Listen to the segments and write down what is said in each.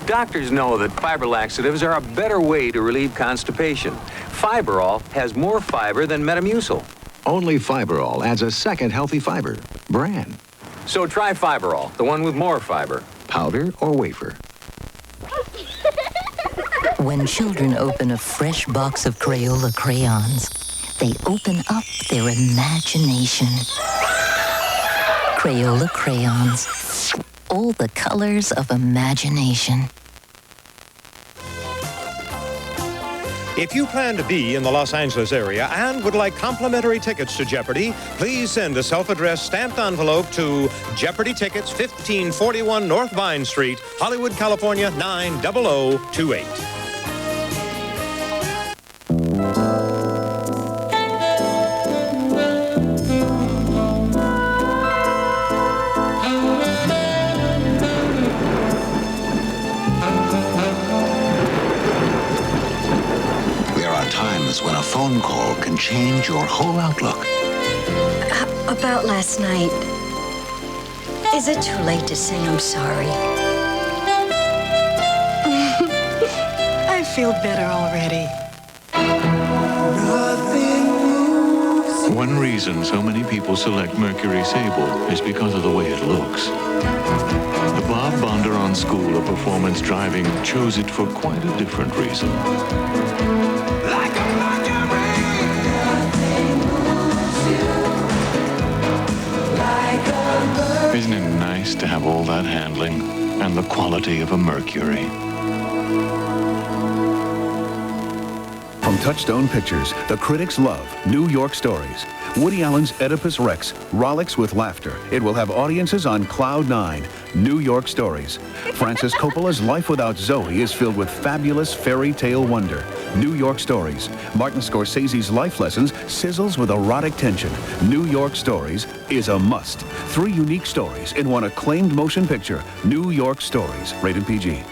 Doctors know that fiber laxatives are a better way to relieve constipation. Fiberall has more fiber than Metamucil. Only Fiberall adds a second healthy fiber. Bran. So try Fiberall, the one with more fiber. Powder or wafer. When children open a fresh box of Crayola crayons, they open up their imagination. Crayola crayons. All the colors of imagination. If you plan to be in the Los Angeles area and would like complimentary tickets to Jeopardy, please send a self-addressed stamped envelope to Jeopardy Tickets, 1541 North Vine Street, Hollywood, California, 90028. When a phone call can change your whole outlook. About last night. Is it too late to say I'm sorry? I feel better already. One reason so many people select Mercury Sable is because of the way it looks. The Bob Bondurant School of Performance Driving chose it for quite a different reason. Isn't it nice to have all that handling and the quality of a Mercury? From Touchstone Pictures, the critics love New York Stories. Woody Allen's Oedipus Rex rollicks with laughter. It will have audiences on Cloud 9. New York Stories. Francis Coppola's Life Without Zoe is filled with fabulous fairy tale wonder. New York Stories. Martin Scorsese's life lessons sizzles with erotic tension. New York Stories is a must. 3 unique stories in one acclaimed motion picture. New York Stories. Rated PG.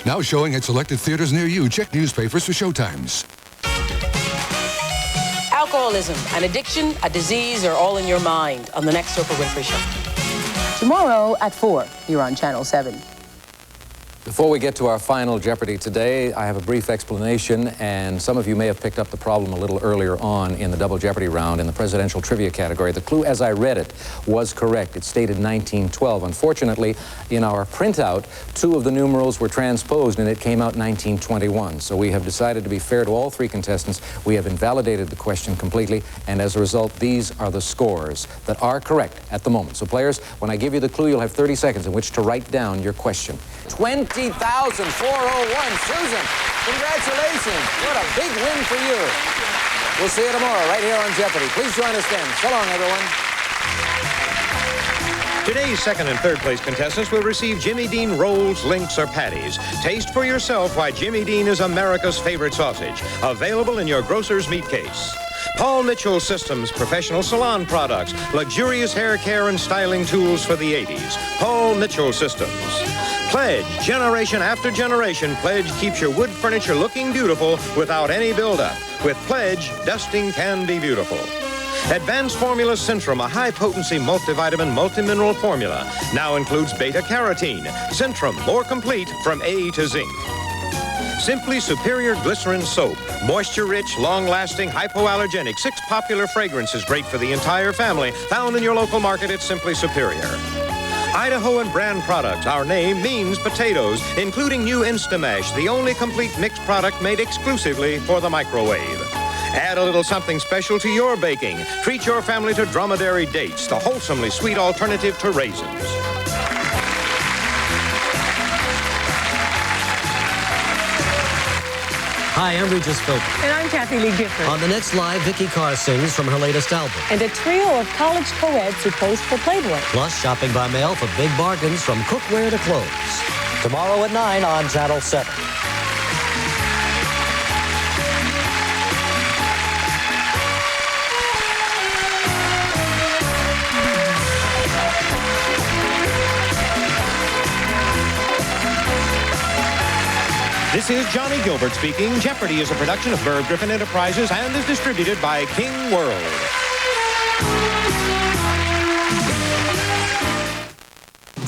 Now showing at selected theaters near you. Check newspapers for showtimes. Alcoholism, an addiction, a disease are all in your mind on the next Oprah Winfrey Show. Tomorrow at 4 here on Channel 7. Before we get to our final Jeopardy today, I have a brief explanation, and some of you may have picked up the problem a little earlier on in the Double Jeopardy round in the presidential trivia category. The clue, as I read it, was correct. It stated 1912. Unfortunately, in our printout, 2 of the numerals were transposed, and it came out 1921. So we have decided to be fair to all 3 contestants. We have invalidated the question completely, and as a result, these are the scores that are correct at the moment. So players, when I give you the clue, you'll have 30 seconds in which to write down your question. 20,401. Susan, congratulations. What a big win for you. We'll see you tomorrow right here on Jeopardy. Please join us then. So long, everyone. Today's second and third place contestants will receive Jimmy Dean rolls, links, or patties. Taste for yourself why Jimmy Dean is America's favorite sausage. Available in your grocer's meat case. Paul Mitchell Systems professional salon products, luxurious hair care and styling tools for the 80s. Paul Mitchell Systems. Pledge, generation after generation, Pledge keeps your wood furniture looking beautiful without any buildup. With Pledge, dusting can be beautiful. Advanced Formula Centrum, a high-potency multivitamin, multimineral formula, now includes beta-carotene. Centrum, more complete from A to Zinc. Simply Superior Glycerin Soap. Moisture-rich, long-lasting, hypoallergenic. 6 popular fragrances great for the entire family. Found in your local market at Simply Superior. Idaho and brand products. Our name means potatoes, including new Instamash, the only complete mixed product made exclusively for the microwave. Add a little something special to your baking. Treat your family to dromedary dates, the wholesomely sweet alternative to raisins. Hi, I'm Regis Philbin. And I'm Kathy Lee Gifford. On the next live, Vicky Carr sings from her latest album. And a trio of college co-eds who pose for Playboy. Plus, shopping by mail for big bargains from cookware to clothes. Tomorrow at 9 on Channel 7. This is Johnny Gilbert speaking. Jeopardy is a production of Merv Griffin Enterprises and is distributed by King World.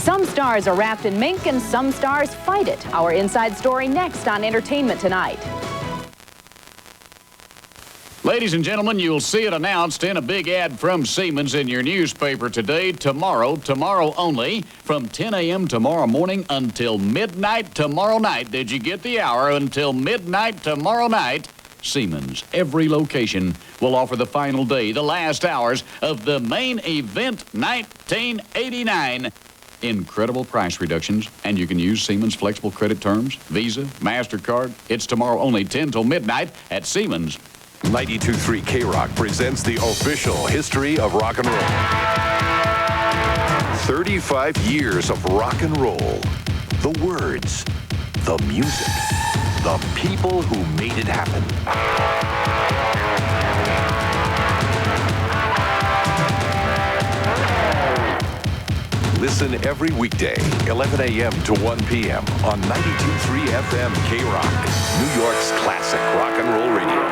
Some stars are wrapped in mink and some stars fight it. Our inside story next on Entertainment Tonight. Ladies and gentlemen, you'll see it announced in a big ad from Siemens in your newspaper today, tomorrow only, from 10 a.m. tomorrow morning until midnight tomorrow night. Did you get the hour? Until midnight tomorrow night. Siemens, every location, will offer the final day, the last hours of the main event 1989. Incredible price reductions, and you can use Siemens flexible credit terms, Visa, MasterCard. It's tomorrow only 10 till midnight at Siemens. 92.3 K-Rock presents the official history of rock and roll. 35 years of rock and roll. The words, the music, the people who made it happen. Listen every weekday, 11 a.m. to 1 p.m. on 92.3 FM K-Rock, New York's classic rock and roll radio.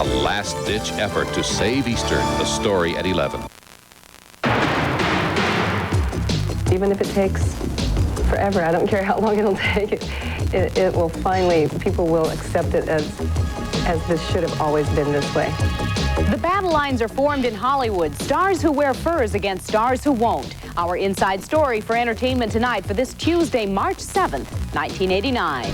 A last-ditch effort to save Eastern, the story at 11. Even if it takes forever, I don't care how long it'll take, it will finally, people will accept it as this should have always been this way. The battle lines are formed in Hollywood. Stars who wear furs against stars who won't. Our inside story for Entertainment Tonight for this Tuesday, March 7th, 1989.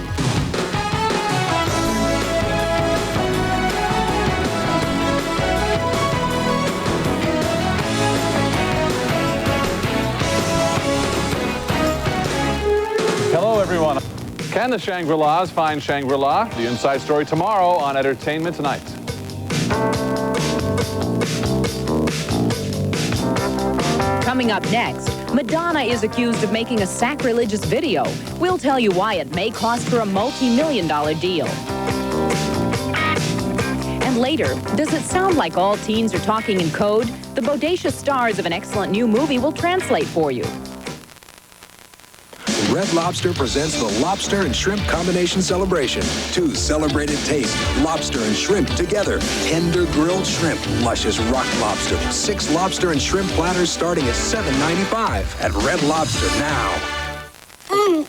Hello, everyone. Can the Shangri-Las find Shangri-La? The inside story tomorrow on Entertainment Tonight. Coming up next, Madonna is accused of making a sacrilegious video. We'll tell you why it may cost her a multi-million-dollar deal. And later, does it sound like all teens are talking in code? The bodacious stars of an excellent new movie will translate for you. Red Lobster presents the Lobster and Shrimp Combination Celebration. 2 celebrated tastes, lobster and shrimp together. Tender grilled shrimp, luscious rock lobster. 6 lobster and shrimp platters starting at $7.95 at Red Lobster now.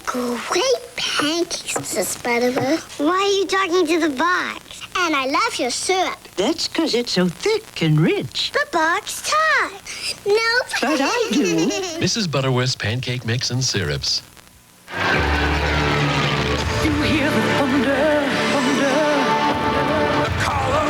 Great pancakes, Mrs. Butterbur. Why are you talking to the box? And I love your syrup. That's because it's so thick and rich. The box talks. No. But I do. Mrs. Butterworth's pancake mix and syrups. You hear the thunder, thunder.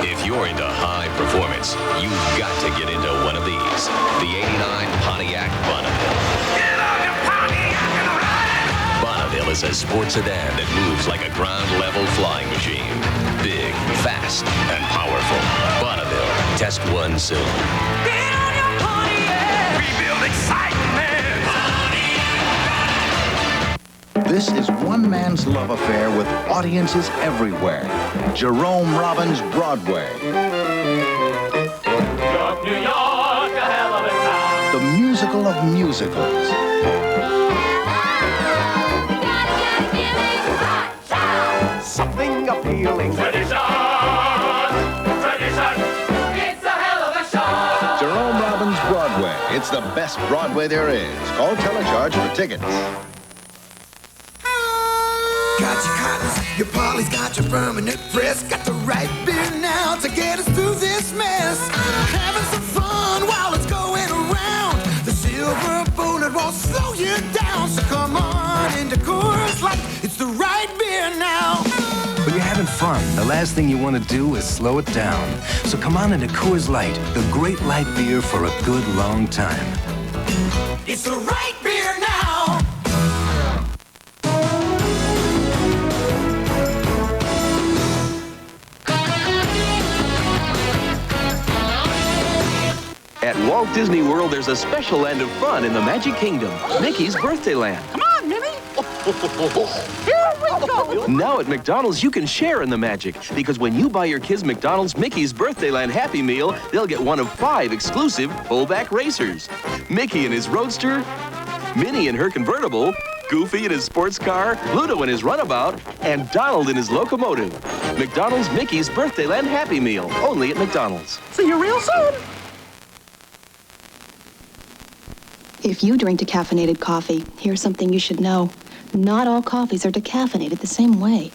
If you're into high performance, you've got to get into one of these. The 89 Pontiac Bonneville. Get on your Pontiac and ride! Bonneville is a sports sedan that moves like a ground-level flying machine. Big, fast, and powerful. Bonneville. Test one soon. Get on your Pontiac! We build excitement! This is one man's love affair with audiences everywhere. Jerome Robbins' Broadway. New York, a hell of a town. The musical of musicals. Something appealing. Tradition! Tradition! It's a hell of a show! Jerome Robbins' Broadway. It's the best Broadway there is. Call Telecharge for tickets. Got your cottons, your Polly's got your permanent press. Got the right beer now to get us through this mess. Having some fun while it's going around. The silver bullet won't slow you down. So come on into Coors Light. It's the right beer now. When you're having fun, the last thing you want to do is slow it down. So come on into Coors Light, the great light beer for a good long time. It's the right beer now. At Walt Disney World, there's a special land of fun in the Magic Kingdom, Mickey's Birthday Land. Come on, Minnie. Here we go. Now at McDonald's, you can share in the magic, because when you buy your kids McDonald's Mickey's Birthday Land Happy Meal, they'll get one of 5 exclusive pullback racers. Mickey in his Roadster, Minnie in her convertible, Goofy in his sports car, Pluto in his runabout, and Donald in his locomotive. McDonald's Mickey's Birthday Land Happy Meal, only at McDonald's. See you real soon. If you drink decaffeinated coffee, here's something you should know. Not all coffees are decaffeinated the same way.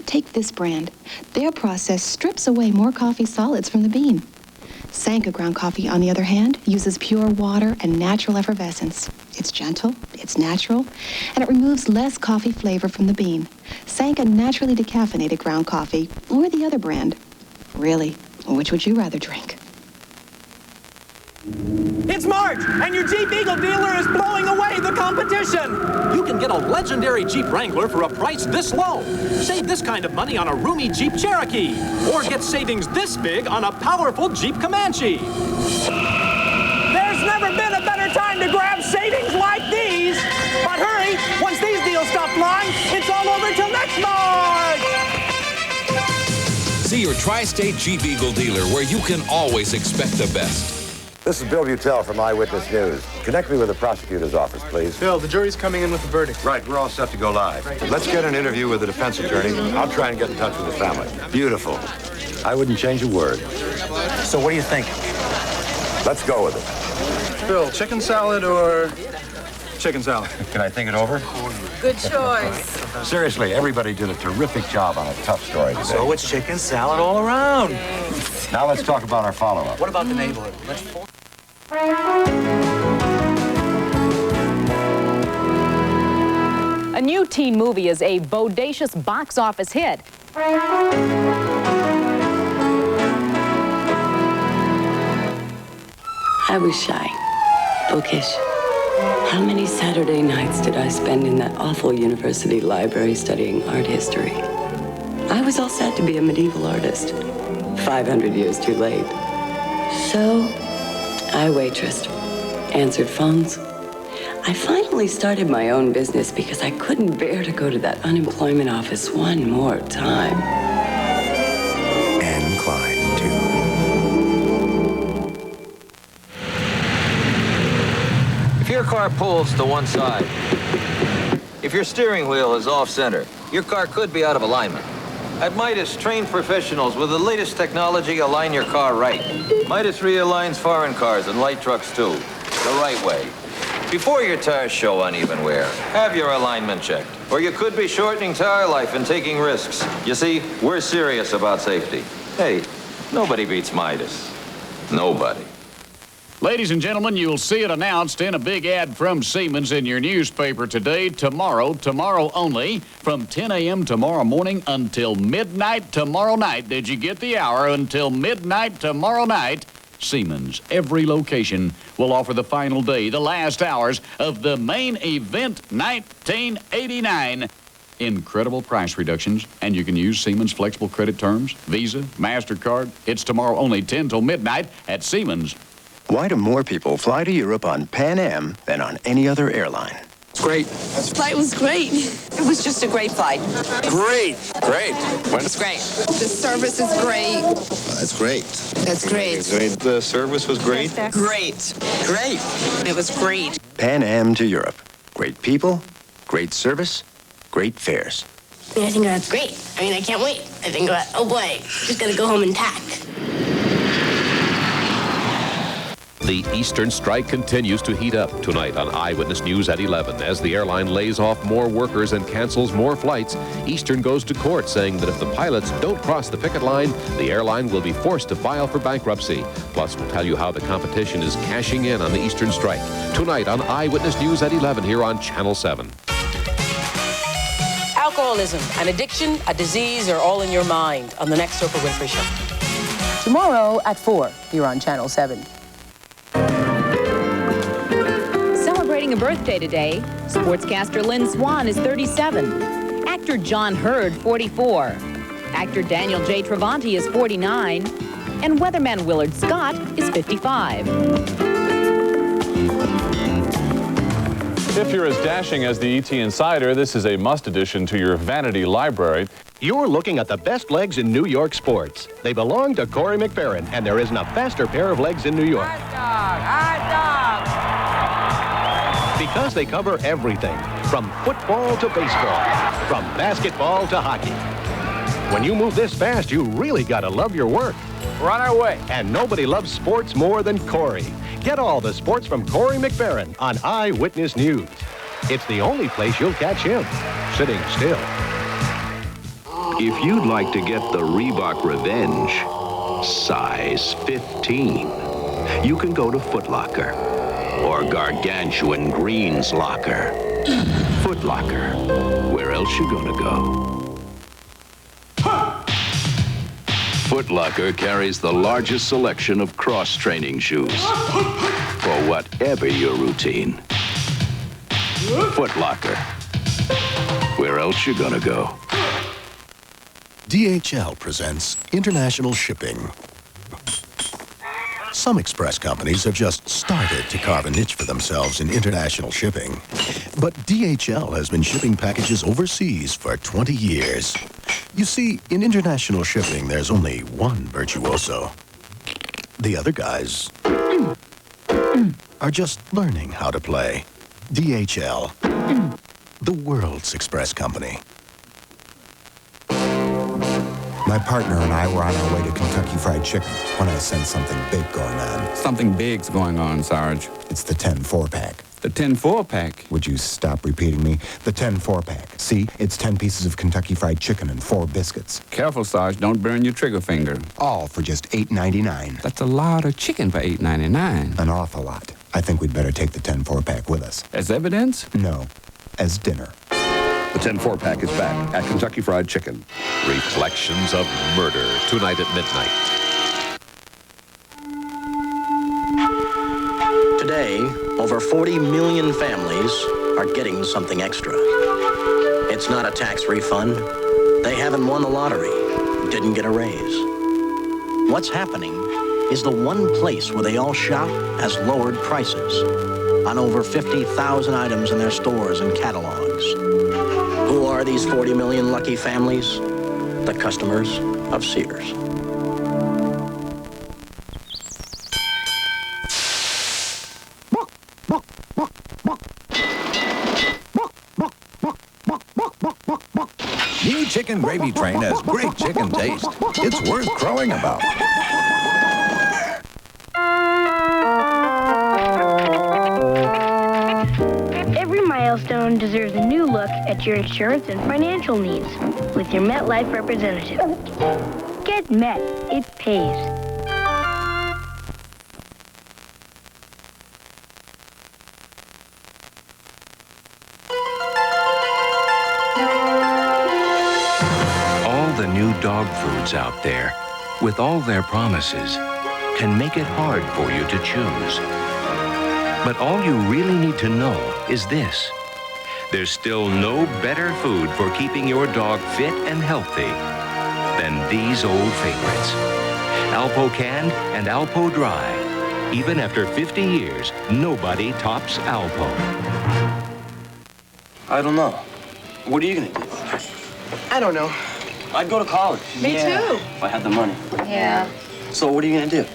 Take this brand. Their process strips away more coffee solids from the bean. Sanka ground coffee, on the other hand, uses pure water and natural effervescence. It's gentle, it's natural, and it removes less coffee flavor from the bean. Sanka naturally decaffeinated ground coffee, or the other brand. Really, which would you rather drink? It's March, and your Jeep Eagle dealer is blowing away the competition. You can get a legendary Jeep Wrangler for a price this low. Save this kind of money on a roomy Jeep Cherokee. Or get savings this big on a powerful Jeep Comanche. There's never been a better time to grab savings like these. But hurry, once these deals stop flying, it's all over till next March. See your Tri-State Jeep Eagle dealer where you can always expect the best. This is Bill Buttell from Eyewitness News. Connect me with the prosecutor's office, please. Bill, the jury's coming in with a verdict. Right, we're all set to go live. Let's get an interview with the defense attorney. I'll try and get in touch with the family. Beautiful. I wouldn't change a word. So what do you think? Let's go with it. Bill, chicken salad or chicken salad? Can I think it over? Good choice. Seriously, everybody did a terrific job on a tough story today. So it's chicken salad all around. Now let's talk about our follow-up. What about the neighborhood? A new teen movie is a bodacious box office hit. I was shy, bookish. How many Saturday nights did I spend in that awful university library studying art history? I was all set to be a medieval artist, 500 years too late. So, I waitressed, answered phones. I finally started my own business because I couldn't bear to go to that unemployment office one more time. Anne Klein, too. If your car pulls to one side, if your steering wheel is off-center, your car could be out of alignment. At Midas, trained professionals with the latest technology align your car right. Midas realigns foreign cars and light trucks, too, the right way. Before your tires show uneven wear, have your alignment checked, or you could be shortening tire life and taking risks. You see, we're serious about safety. Hey, nobody beats Midas. Nobody. Ladies and gentlemen, you'll see it announced in a big ad from Siemens in your newspaper today, tomorrow only, from 10 a.m. tomorrow morning until midnight tomorrow night. Did you get the hour? Until midnight tomorrow night, Siemens, every location, will offer the final day, the last hours of the main event 1989. Incredible price reductions, and you can use Siemens flexible credit terms, Visa, MasterCard. It's tomorrow only 10 till midnight at Siemens. Why do more people fly to Europe on Pan Am than on any other airline? It's great. The flight was great. It was just a great flight. Great. Great. It's great. The service is great. That's great. That's great. The service was great. Great. Great. It was great. Pan Am to Europe. Great people, great service, great fares. I think that's great. I mean, I can't wait. I think, oh boy, just gotta go home and pack. The Eastern strike continues to heat up tonight on Eyewitness News at 11. As the airline lays off more workers and cancels more flights, Eastern goes to court saying that if the pilots don't cross the picket line, the airline will be forced to file for bankruptcy. Plus, we'll tell you how the competition is cashing in on the Eastern strike. Tonight on Eyewitness News at 11 here on Channel 7. Alcoholism, an addiction, a disease are all in your mind on the next Oprah Winfrey Show. Tomorrow at 4 here on Channel 7. Celebrating a birthday today, sportscaster Lynn Swan is 37. Actor John Hurd, 44. Actor Daniel J. Travanti is 49. And weatherman Willard Scott is 55. If you're as dashing as the ET Insider, this is a must addition to your vanity library. You're looking at the best legs in New York sports. They belong to Corey McFerrin, and there isn't a faster pair of legs in New York. Hot dog! Because they cover everything, from football to baseball, from basketball to hockey. When you move this fast, you really gotta love your work. We're on our way. And nobody loves sports more than Corey. Get all the sports from Corey McBarron on Eyewitness News. It's the only place you'll catch him, sitting still. If you'd like to get the Reebok Revenge, size 15, you can go to Foot Locker or Gargantuan Green's Locker. Foot Locker. Where else you gonna go? Foot Locker carries the largest selection of cross-training shoes for whatever your routine. Foot Locker. Where else you gonna go? DHL presents international shipping. Some express companies have just started to carve a niche for themselves in international shipping. But DHL has been shipping packages overseas for 20 years. You see, in international shipping, there's only one virtuoso. The other guys are just learning how to play. DHL, the world's express company. My partner and I were on our way to Kentucky Fried Chicken when I sensed something big going on. Something big's going on, Sarge. It's the 10 4-pack. The 10 4-pack? Would you stop repeating me? The 10 4-pack. See, it's 10 pieces of Kentucky Fried Chicken and 4 biscuits. Careful, Sarge. Don't burn your trigger finger. All for just $8.99. That's a lot of chicken for $8.99. An awful lot. I think we'd better take the 10 4-pack with us. As evidence? No, as dinner. The 10 4-pack is back at Kentucky Fried Chicken. Reflections of Murder, tonight at midnight. Today, over 40 million families are getting something extra. It's not a tax refund. They haven't won the lottery, didn't get a raise. What's happening is the one place where they all shop has lowered prices on over 50,000 items in their stores and catalogs. Who are these 40 million lucky families? The customers of Sears. New Chicken Gravy Train has great chicken taste. It's worth crowing about. Every milestone deserves a new look at your insurance and financial needs with your MetLife representative. Get Met. It pays. All the new dog foods out there, with all their promises, can make it hard for you to choose. But all you really need to know is this. There's still no better food for keeping your dog fit and healthy than these old favorites. Alpo Canned and Alpo Dry. Even after 50 years, nobody tops Alpo. I don't know. What are you gonna do? I don't know. I'd go to college. Me too. If I had the money. Yeah. So what are you gonna do?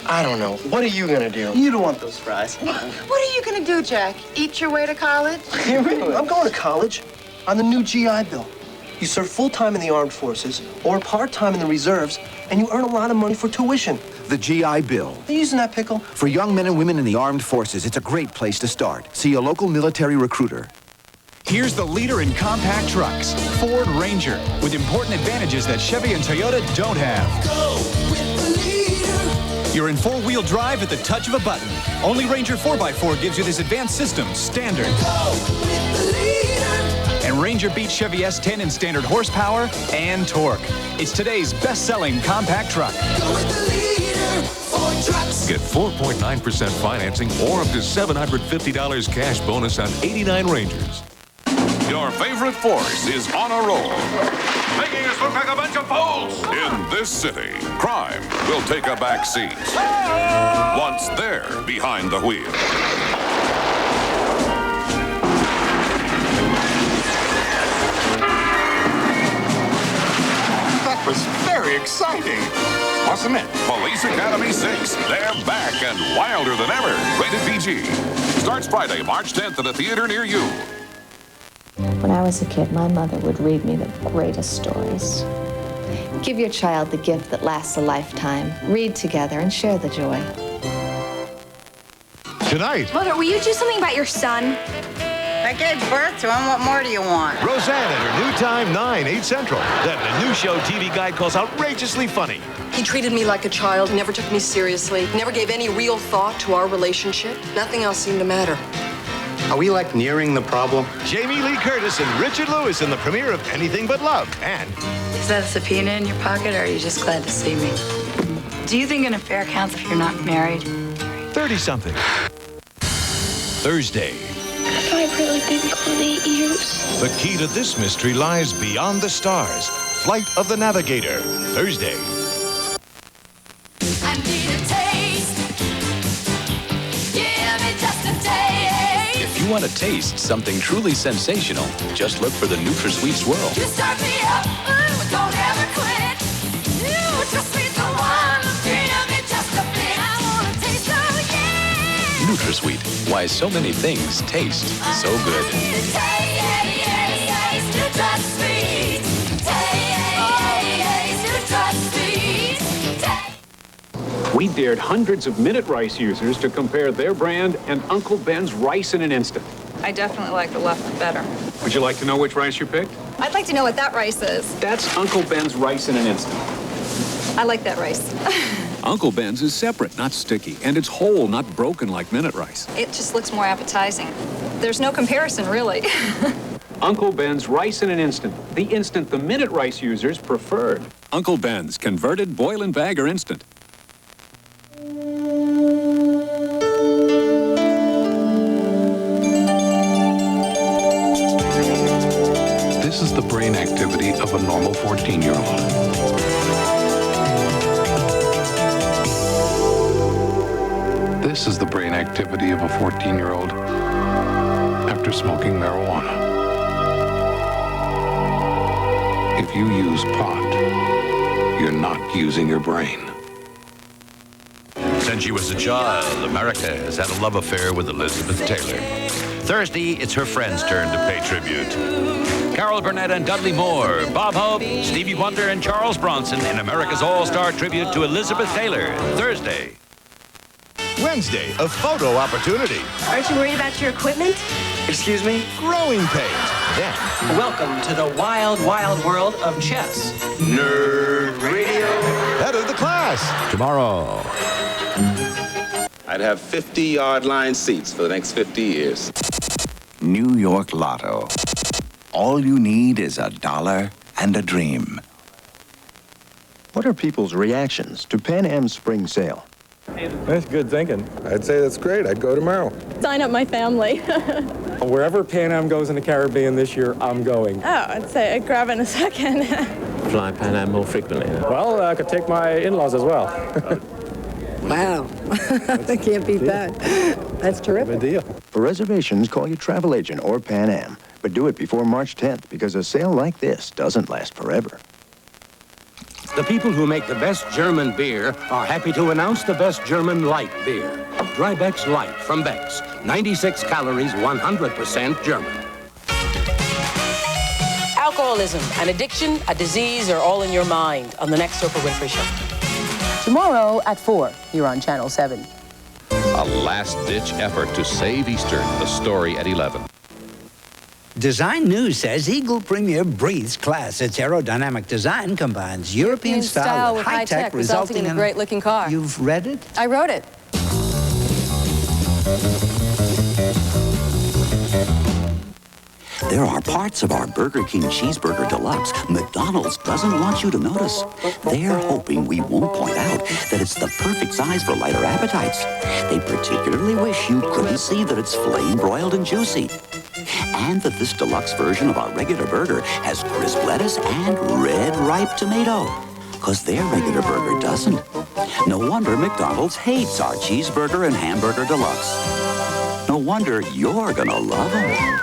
I don't know. What are you gonna do? You don't want those fries. What are you gonna do, Jack? Eat your way to college? I'm going to college on the new GI Bill. You serve full-time in the armed forces or part-time in the reserves, and you earn a lot of money for tuition. The GI Bill. Are you using that pickle? For young men and women in the armed forces, it's a great place to start. See a local military recruiter. Here's the leader in compact trucks, Ford Ranger, with important advantages that Chevy and Toyota don't have. Go with the leader. You're in four-wheel drive at the touch of a button. Only Ranger 4x4 gives you this advanced system, standard. Go with the leader. And Ranger beats Chevy S10 in standard horsepower and torque. It's today's best-selling compact truck. Go with the leader. Ford trucks. Get 4.9% financing or up to $750 cash bonus on 89 Rangers. Your favorite force is on a roll, making us look like a bunch of fools. In this city, crime will take a back seat once they're behind the wheel. That was very exciting, wasn't it? Police Academy 6, they're back and wilder than ever. Rated PG. Starts Friday, March 10th at a theater near you. When I was a kid, my mother would read me the greatest stories. Give your child the gift that lasts a lifetime. Read together and share the joy. Tonight, Mother, will you do something about your son? I gave birth to him. What more do you want? Roseanne at her new time, 9, 8 Central. Then the new show TV Guide calls outrageously funny. He treated me like a child, never took me seriously, never gave any real thought to our relationship. Nothing else seemed to matter. Are we like nearing the problem? Jamie Lee Curtis and Richard Lewis in the premiere of Anything But Love. And Is that a subpoena in your pocket, or are you just glad to see me? Do you think an affair counts if you're not married? 30-something. Thursday. Have I really been gone 8 years? The key to this mystery lies beyond the stars. Flight of the Navigator. Thursday. I need a taste. Give me just a taste. If you want to taste something truly sensational, just look for the NutraSweet Swirl. You start me up, ooh, don't ever quit. NutraSweet's the one. Give me just a bit. I want to taste, oh yeah. NutraSweet. Why so many things taste so good. We dared hundreds of Minute Rice users to compare their brand and Uncle Ben's rice in an instant. I definitely like the left better. Would you like to know which rice you picked? I'd like to know what that rice is. That's Uncle Ben's rice in an instant. I like that rice. Uncle Ben's is separate, not sticky, and it's whole, not broken like Minute Rice. It just looks more appetizing. There's no comparison, really. Uncle Ben's rice in an instant. The instant the Minute Rice users preferred. Uncle Ben's, converted, boil and bag, or instant. This is the brain activity of a normal 14-year-old. This is the brain activity of a 14-year-old after smoking marijuana. If you use pot, you're not using your brain. Since she was a child, America has had a love affair with Elizabeth Taylor. Thursday, it's her friends' turn to pay tribute. Carol Burnett and Dudley Moore, Bob Hope, Stevie Wonder, and Charles Bronson in America's all-star tribute to Elizabeth Taylor. Thursday. Wednesday, a photo opportunity. Aren't you worried about your equipment? Excuse me? Growing pains. Then, Welcome to the wild, wild world of chess. Nerd Radio. Head of the class. Tomorrow. I'd have 50-yard line seats for the next 50 years. New York Lotto. All you need is $1 and a dream. What are people's reactions to Pan Am's spring sale? That's good thinking. I'd say that's great. I'd go tomorrow. Sign up my family. Wherever Pan Am goes in the Caribbean this year, I'm going. Oh, I'd say I'd grab in a second. Fly Pan Am more frequently. Well, I could take my in-laws as well. Wow. I can't beat that. That's terrific. Good deal. For reservations, call your travel agent or Pan Am. But do it before March 10th, because a sale like this doesn't last forever. The people who make the best German beer are happy to announce the best German light beer. Dry Beck's Light from Beck's. 96 calories, 100% German. Alcoholism, an addiction, a disease, are all in your mind on the next Oprah Winfrey Show. Tomorrow at 4, here on Channel 7. A last-ditch effort to save Eastern. The story at 11. Design News says Eagle Premier breathes class. Its aerodynamic design combines European style with high-tech, resulting in a great-looking car. You've read it? I wrote it. There are parts of our Burger King Cheeseburger Deluxe McDonald's doesn't want you to notice. They're hoping we won't point out that it's the perfect size for lighter appetites. They particularly wish you couldn't see that it's flame-broiled and juicy. And that this deluxe version of our regular burger has crisp lettuce and red ripe tomato. Because their regular burger doesn't. No wonder McDonald's hates our Cheeseburger and Hamburger Deluxe. No wonder you're gonna love them.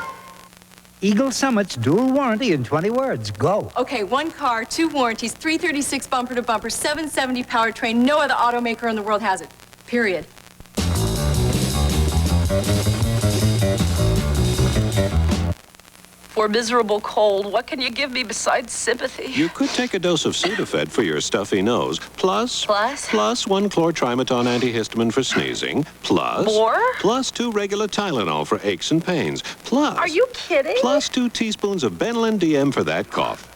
Eagle Summit's dual warranty in 20 words. Go. Okay, 1 car, 2 warranties, 336 bumper to bumper, 770 powertrain. No other automaker in the world has it. Period. for miserable cold. What can you give me besides sympathy? You could take a dose of Sudafed for your stuffy nose. Plus 1 chlortrimeton antihistamine for sneezing. Plus More? Plus 2 regular Tylenol for aches and pains. Plus Are you kidding? Plus 2 teaspoons of Benylin DM for that cough.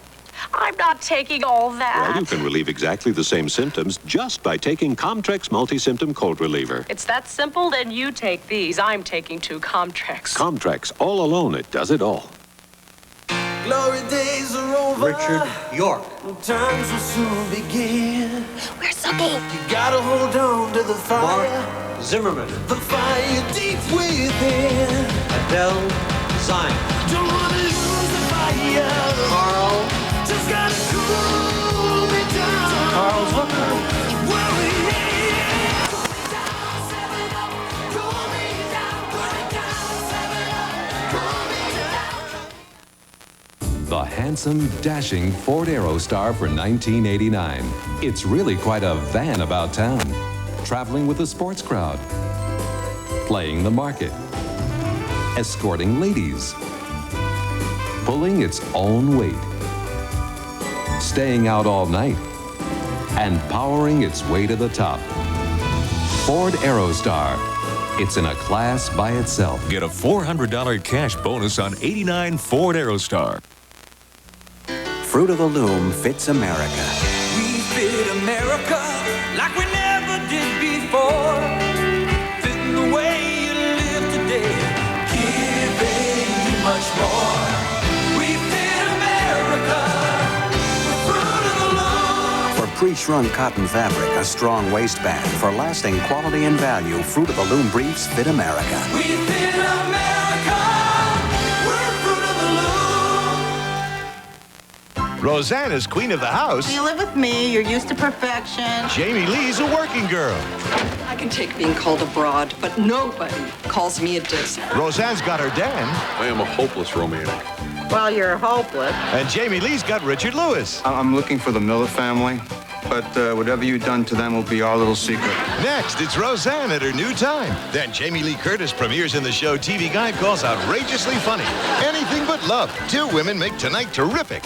I'm not taking all that. Well, you can relieve exactly the same symptoms just by taking Comtrex Multi-Symptom Cold Reliever. It's that simple? Then you take these. I'm taking 2 Comtrex. Comtrex, all alone, it does it all. Glory days are over. Richard York. Times will soon begin. Where's Suki? You gotta hold on to the fire. Mark Zimmerman. The fire deep within. Adele Zion. Don't wanna lose the fire. Carl. Just gotta cool me down. Carl Zucker. The handsome, dashing Ford Aerostar for 1989. It's really quite a van about town. Traveling with the sports crowd. Playing the market. Escorting ladies. Pulling its own weight. Staying out all night. And powering its way to the top. Ford Aerostar. It's in a class by itself. Get a $400 cash bonus on 89 Ford Aerostar. Fruit of the Loom fits America. We fit America like we never did before. Fitting the way you live today. Giving you much more. We fit America. Fruit of the Loom. For pre-shrunk cotton fabric, a strong waistband. For lasting quality and value, Fruit of the Loom briefs fit America. We fit America. We're Fruit of the Loom. Roseanne is queen of the house. You live with me. You're used to perfection. Jamie Lee's a working girl. I can take being called a broad, but nobody calls me a disc. Roseanne's got her Dan. I am a hopeless romantic. Well, you're hopeless. And Jamie Lee's got Richard Lewis. I'm looking for the Miller family, but whatever you've done to them will be our little secret. Next, it's Roseanne at her new time. Then Jamie Lee Curtis premieres in the show TV Guide calls outrageously funny. Anything but love. 2 women make tonight terrific.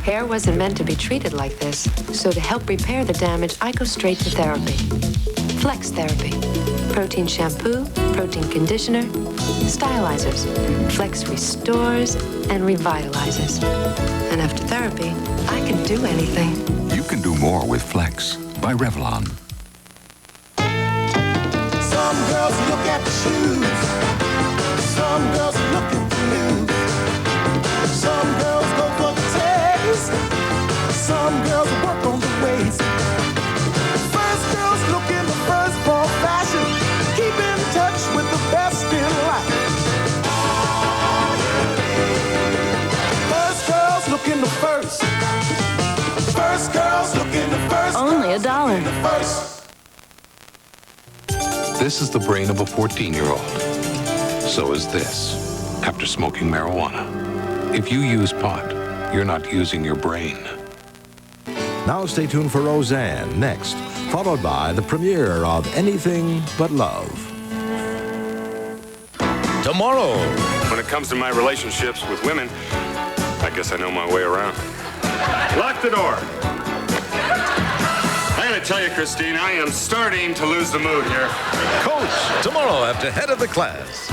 Hair wasn't meant to be treated like this, so to help repair the damage, I go straight to therapy. Flex Therapy. Protein shampoo, protein conditioner, stylizers. Flex restores and revitalizes. And after therapy, I can do anything. You can do more with Flex by Revlon. Some girls look at the shoes. Some girls are looking for new. Some girls go for the taste. Some girls work on the waist. First girls look in the first for fashion. Keep in touch with the best in life. First girls look in the first. First girls look in the first. Only $1. This is the brain of a 14-year-old. So is this, after smoking marijuana. If you use pot, you're not using your brain. Now stay tuned for Roseanne next, followed by the premiere of Anything But Love. Tomorrow. When it comes to my relationships with women, I guess I know my way around. Lock the door. I gotta tell you, Christine, I am starting to lose the mood here. Coach, tomorrow after head of the class.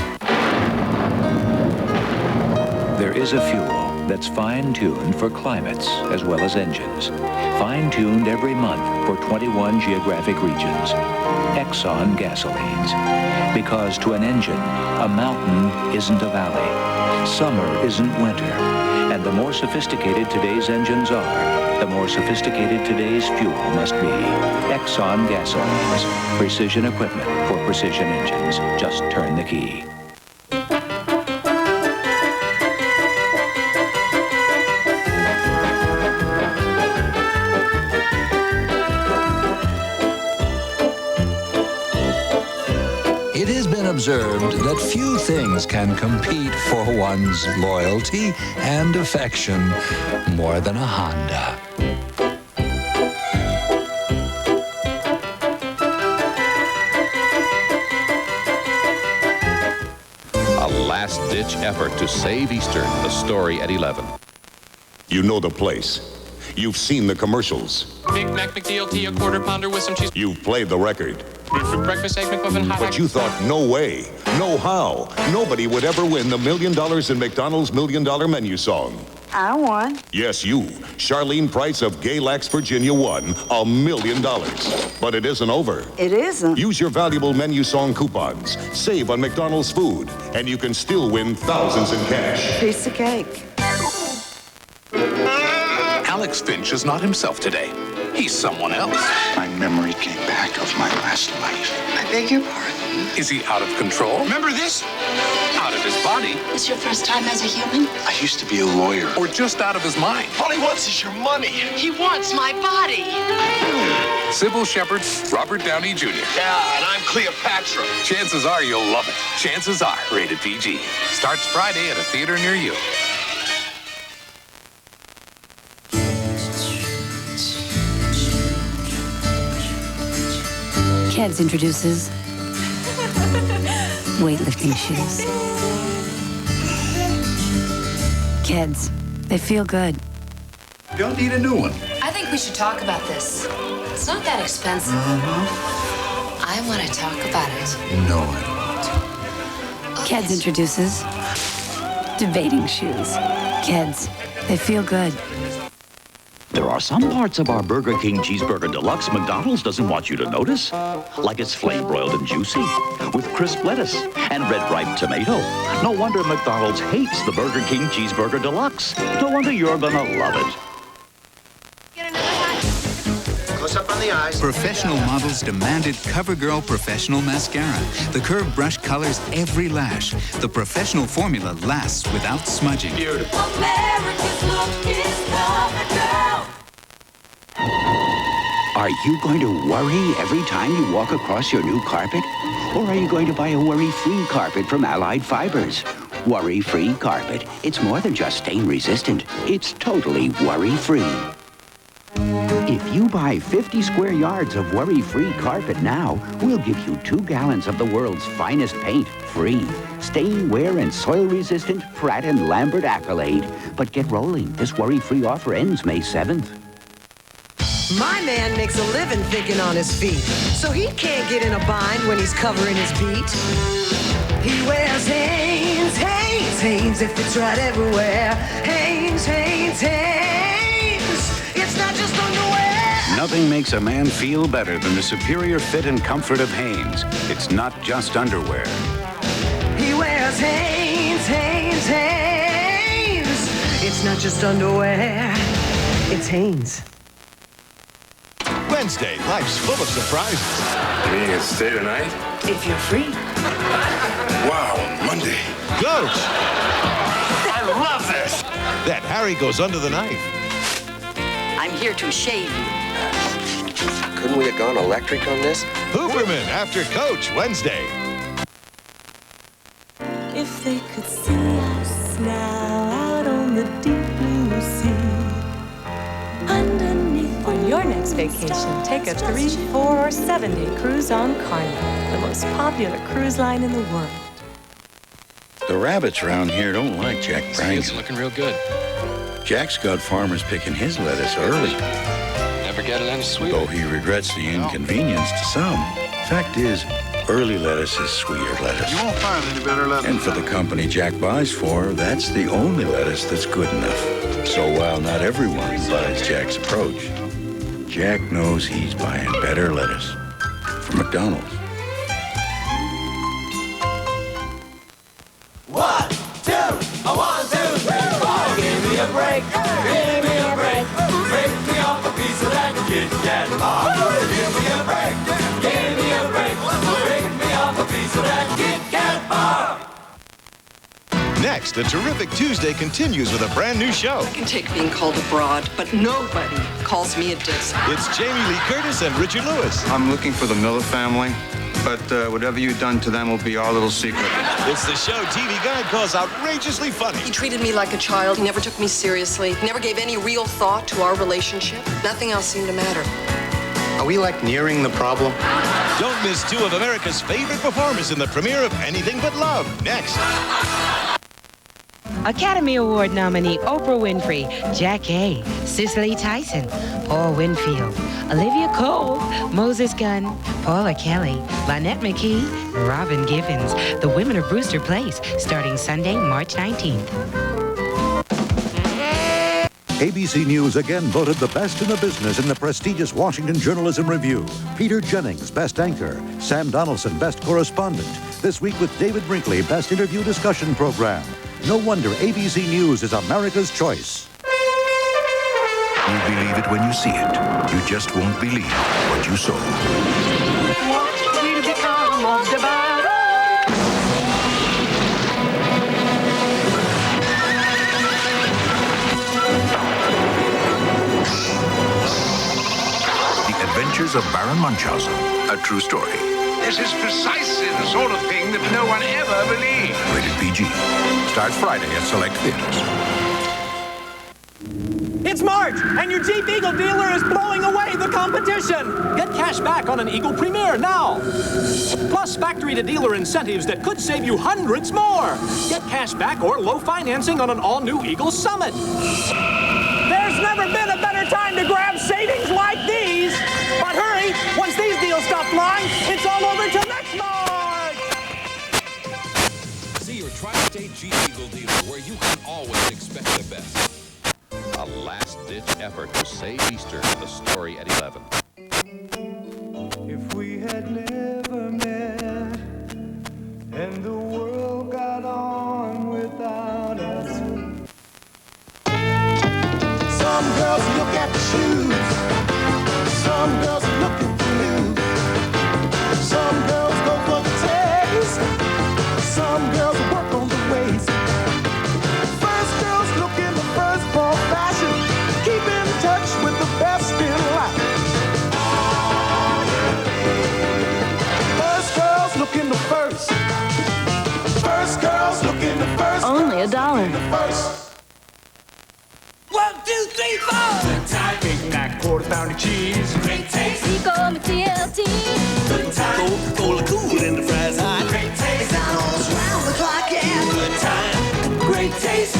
There is a fuel that's fine-tuned for climates as well as engines. Fine-tuned every month for 21 geographic regions. Exxon gasolines. Because to an engine, a mountain isn't a valley. Summer isn't winter. And the more sophisticated today's engines are, the more sophisticated today's fuel must be. Exxon gasolines. Precision equipment for precision engines. Just turn the key. It has been observed that few things can compete for one's loyalty and affection more than a Honda. last-ditch effort to save Eastern. The story at 11. You know the place. You've seen the commercials. Big Mac McDLT, a quarter pounder with some cheese. You've played the record. Breakfast, egg McMuffin, hot. But you thought, no way, no how, nobody would ever win the $1 million in McDonald's $1 Million Menu Song. I won. Yes, you, Charlene Price of Gay Lax, Virginia, won $1 million. But it isn't over. It isn't. Use your valuable Menu Song coupons. Save on McDonald's food. And you can still win thousands in cash. Piece of cake. Alex Finch is not himself today. He's someone else. My memory came back of my last life. I beg your pardon? Is he out of control? Remember this? Out of his body? It's your first time as a human? I used to be a lawyer. Or just out of his mind? All he wants is your money. He wants my body. Sybil Shepherd, Robert Downey Jr. Yeah, and I'm Cleopatra. Chances are you'll love it. Chances are rated PG. Starts Friday at a theater near you. Keds introduces weightlifting shoes. Keds, they feel good. Don't need a new one. I think we should talk about this. It's not that expensive. I want to talk about it. No, I don't. Keds introduces debating shoes. Keds, they feel good. There are some parts of our Burger King Cheeseburger Deluxe McDonald's doesn't want you to notice. Like it's flame-broiled and juicy, with crisp lettuce and red ripe tomato. No wonder McDonald's hates the Burger King Cheeseburger Deluxe. No wonder you're gonna love it. Close up on the eyes. Professional models demanded CoverGirl Professional Mascara. The curved brush colors every lash. The professional formula lasts without smudging. Beautiful. America's look is CoverGirl. Are you going to worry every time you walk across your new carpet? Or are you going to buy a worry-free carpet from Allied Fibers? Worry-free carpet. It's more than just stain-resistant. It's totally worry-free. If you buy 50 square yards of worry-free carpet now, we'll give you 2 gallons of the world's finest paint, free. Stain, wear, and soil-resistant Pratt & Lambert Accolade. But get rolling. This worry-free offer ends May 7th. My man makes a living thinking on his feet, so he can't get in a bind when he's covering his beat. He wears Hanes, Hanes, Hanes, it fits right everywhere. Hanes, Hanes, Hanes, it's not just underwear. Nothing makes a man feel better than the superior fit and comfort of Hanes. It's not just underwear. He wears Hanes, Hanes, Hanes, it's not just underwear, it's Hanes. Wednesday, life's full of surprises. You mean you can stay tonight? If you're free. Wow, Monday. Coach! I love this! Then Harry goes under the knife. I'm here to shave you. Couldn't we have gone electric on this? Hooperman after Coach, Wednesday. If they could see us now out on the deep blue sea, underneath. On your next vacation, take a 3, 4, or 7-day cruise on Carnival, the most popular cruise line in the world. The rabbits around here don't like Jack Bryan. It's looking real good. Jack's got farmers picking his lettuce early. Never get it any sweeter. Though he regrets the inconvenience to some. Fact is, early lettuce is sweeter lettuce. You won't find any better lettuce. And for the company Jack buys for, that's the only lettuce that's good enough. So while not everyone buys Jack's approach, Jack knows he's buying better lettuce from McDonald's. 1, 2, 1, 2, 3, 4. Give me a break. Give me a break. Break me off a piece of that Kit Kat bar. Give me a break. Give me a break. Break me off a piece of that Kit Kat bar. Next, a terrific Tuesday continues with a brand new show. I can take being called a broad, but nobody calls me a disc. It's Jamie Lee Curtis and Richard Lewis. I'm looking for the Miller family, but whatever you've done to them will be our little secret. It's the show TV Guide calls outrageously funny. He treated me like a child. He never took me seriously. Never gave any real thought to our relationship. Nothing else seemed to matter. Are we like nearing the problem? Don't miss 2 of America's favorite performers in the premiere of Anything But Love. Next. Academy Award nominee Oprah Winfrey, Jack A., Cicely Tyson, Paul Winfield, Olivia Cole, Moses Gunn, Paula Kelly, Lynette McKee, Robin Givens. The Women of Brewster Place, starting Sunday, March 19th. ABC News again voted the best in the business in the prestigious Washington Journalism Review. Peter Jennings, Best Anchor. Sam Donaldson, Best Correspondent. This week with David Brinkley, Best Interview Discussion Program. No wonder ABC News is America's choice. You believe it when you see it. You just won't believe what you saw. What will become of the battle? The Adventures of Baron Munchausen, a true story. This is precisely the sort of thing that no one ever believed. Rated PG. Starts Friday at select theaters. It's March, and your Jeep Eagle dealer is blowing away the competition. Get cash back on an Eagle Premier now. Plus factory-to-dealer incentives that could save you hundreds more. Get cash back or low financing on an all-new Eagle Summit. There's never been a better time to grab savings like these. But hurry, once these deals stop flying, it's all over till next March. See your Tri-State Jeep Eagle dealer where you can always expect the best. A last-ditch effort to save Easter. The story at 11. If we had never met and the world got on without us. Some girls look at the shoes. Some girls are looking for new. Some girls go for the taste. Some girls work on the waist. First girls look in the first for fashion. Keep in touch with the best in life. First girls look in the first. First girls look in the first. Only $1. One, two, three, four. Good time. Big Mac, quarter pounder cheese. Great taste. Rico TLT. Good time. Coca-Cola cool and the fries hot. Great taste. McDonald's round the clock, yeah. Good time. Great taste.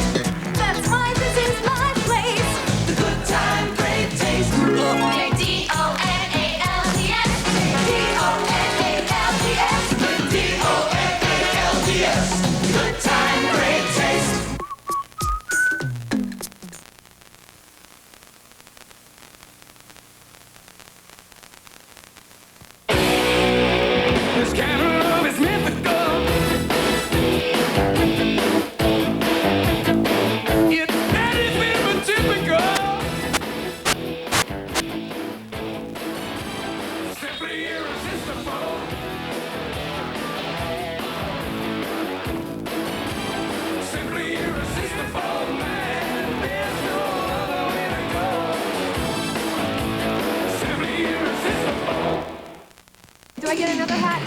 That's why this is my place. The good time, great taste. D-O-N-A-L-D-S. D-O-N-A-L-D-S. D-O-N-A-L-D-S. Good time, great taste. This kind of love is mythical. It's anything but typical. Simply irresistible. Simply irresistible, man. There's no other way to go. Simply irresistible. Do I get another hat?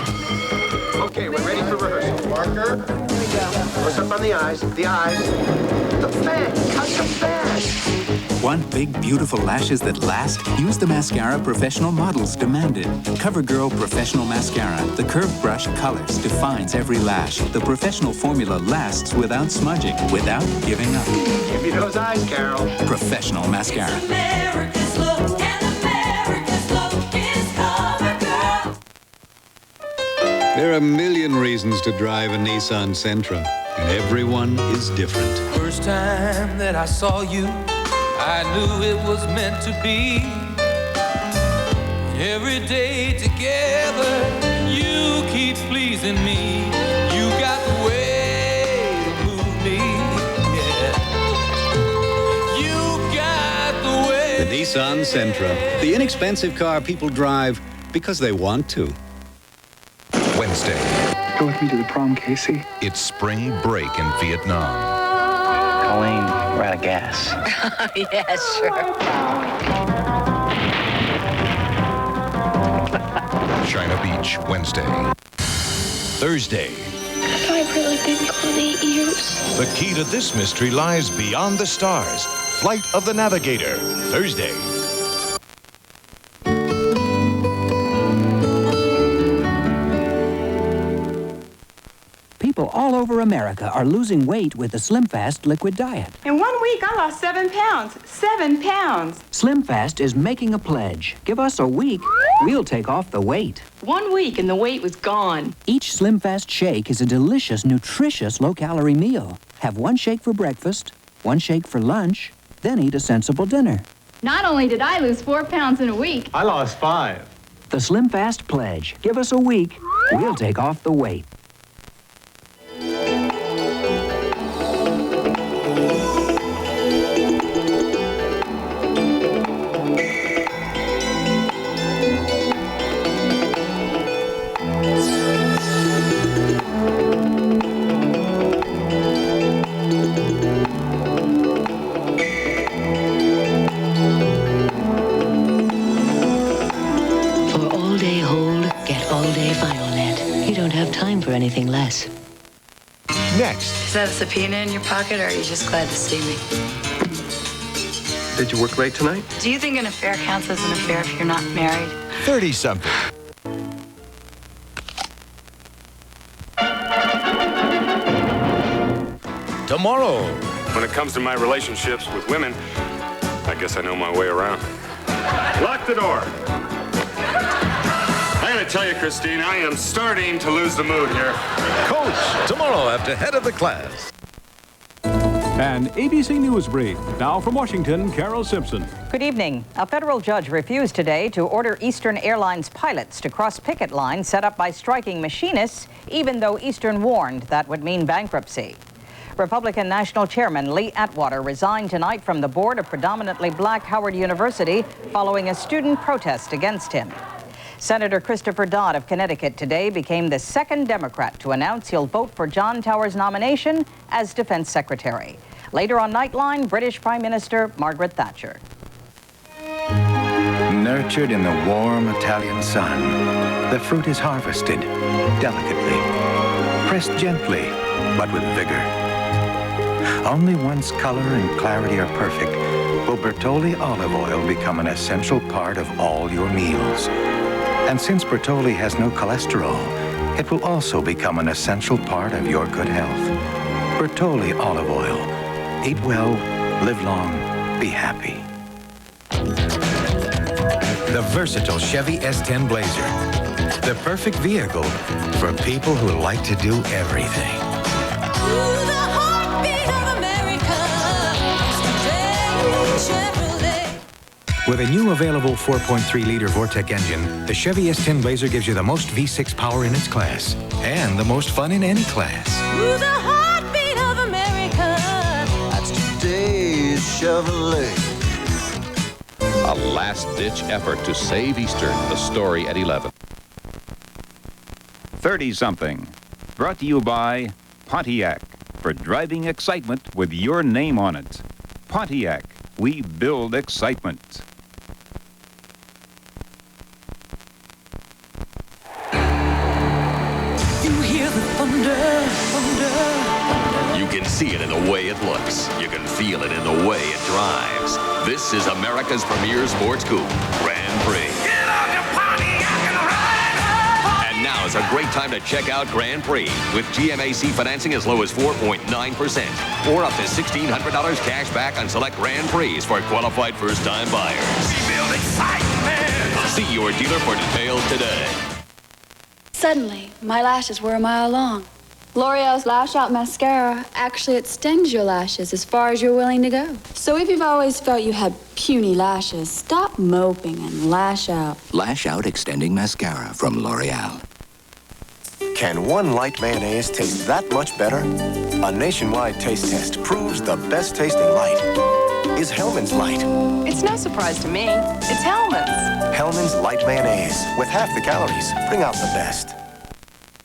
Okay, we're ready for rehearsal. Marker. Here we go. Close up on the eyes. The eyes. The fangs. Cut the fangs. Want big, beautiful lashes that last? Use the mascara professional models demanded. CoverGirl Professional Mascara. The curved brush colors, defines every lash. The professional formula lasts without smudging, without giving up. Give me those eyes, Carol. Professional Mascara. America's look, and America's look is CoverGirl. There are a million reasons to drive a Nissan Sentra, and everyone is different. First time that I saw you, I knew it was meant to be. Every day together, you keep pleasing me. You got the way to move me, yeah. You got the way. The Nissan Sentra, the inexpensive car people drive because they want to. Wednesday. Go with me to the prom, Casey. It's spring break in Vietnam. Colleen, we're out of gas. Yeah, sure. China Beach, Wednesday. Thursday. Have I really been cloning ears? The key to this mystery lies beyond the stars. Flight of the Navigator, Thursday. People all over America are losing weight with the Slim Fast liquid diet. In 1 week, I lost 7 pounds. 7 pounds. Slim Fast is making a pledge. Give us a week, we'll take off the weight. 1 week and the weight was gone. Each Slim Fast shake is a delicious, nutritious, low-calorie meal. Have 1 shake for breakfast, 1 shake for lunch, then eat a sensible dinner. Not only did I lose 4 pounds in a week, I lost 5. The Slim Fast pledge. Give us a week, we'll take off the weight. For anything less. Next. Is that a subpoena in your pocket, or are you just glad to see me? Did you work late tonight? Do you think an affair counts as an affair if you're not married? 30-something. Tomorrow. When it comes to my relationships with women, I guess I know my way around. Lock the door. I gotta tell you, Christine, I am starting to lose the mood here. Coach, tomorrow after Head of the Class. An ABC News brief. Now from Washington, Carol Simpson. Good evening. A federal judge refused today to order Eastern Airlines pilots to cross picket lines set up by striking machinists, even though Eastern warned that would mean bankruptcy. Republican National Chairman Lee Atwater resigned tonight from the board of predominantly black Howard University following a student protest against him. Senator Christopher Dodd of Connecticut today became the 2nd Democrat to announce he'll vote for John Tower's nomination as Defense Secretary. Later on Nightline, British Prime Minister Margaret Thatcher. Nurtured in the warm Italian sun, the fruit is harvested delicately, pressed gently, but with vigor. Only once color and clarity are perfect will Bertolli olive oil become an essential part of all your meals. And since Bertolli has no cholesterol, it will also become an essential part of your good health. Bertolli olive oil. Eat well, live long, be happy. The versatile Chevy S10 Blazer. The perfect vehicle for people who like to do everything. With a new available 4.3-liter Vortec engine, the Chevy S10 Blazer gives you the most V6 power in its class and the most fun in any class. Ooh, the heartbeat of America. That's today's Chevrolet. A last-ditch effort to save Eastern. The story at 11. 30-something. Brought to you by Pontiac. For driving excitement with your name on it. Pontiac. We build excitement. You hear the thunder, thunder. You can see it in the way it looks. You can feel it in the way it drives. This is America's premier sports coupe, Grand Prix. Get out your Pontiac and ride! And now is a great time to check out Grand Prix with GMAC financing as low as 4.9% or up to $1,600 cash back on select Grand Prix for qualified first-time buyers. We build excitement! See your dealer for details today. Suddenly, my lashes were a mile long. L'Oreal's Lash Out Mascara actually extends your lashes as far as you're willing to go. So if you've always felt you had puny lashes, stop moping and lash out. Lash Out Extending Mascara from L'Oreal. Can one light mayonnaise taste that much better? A nationwide taste test proves the best tasting light is Hellmann's Light. It's no surprise to me. It's Hellmann's. Hellmann's Light Mayonnaise with half the calories. Bring out the best.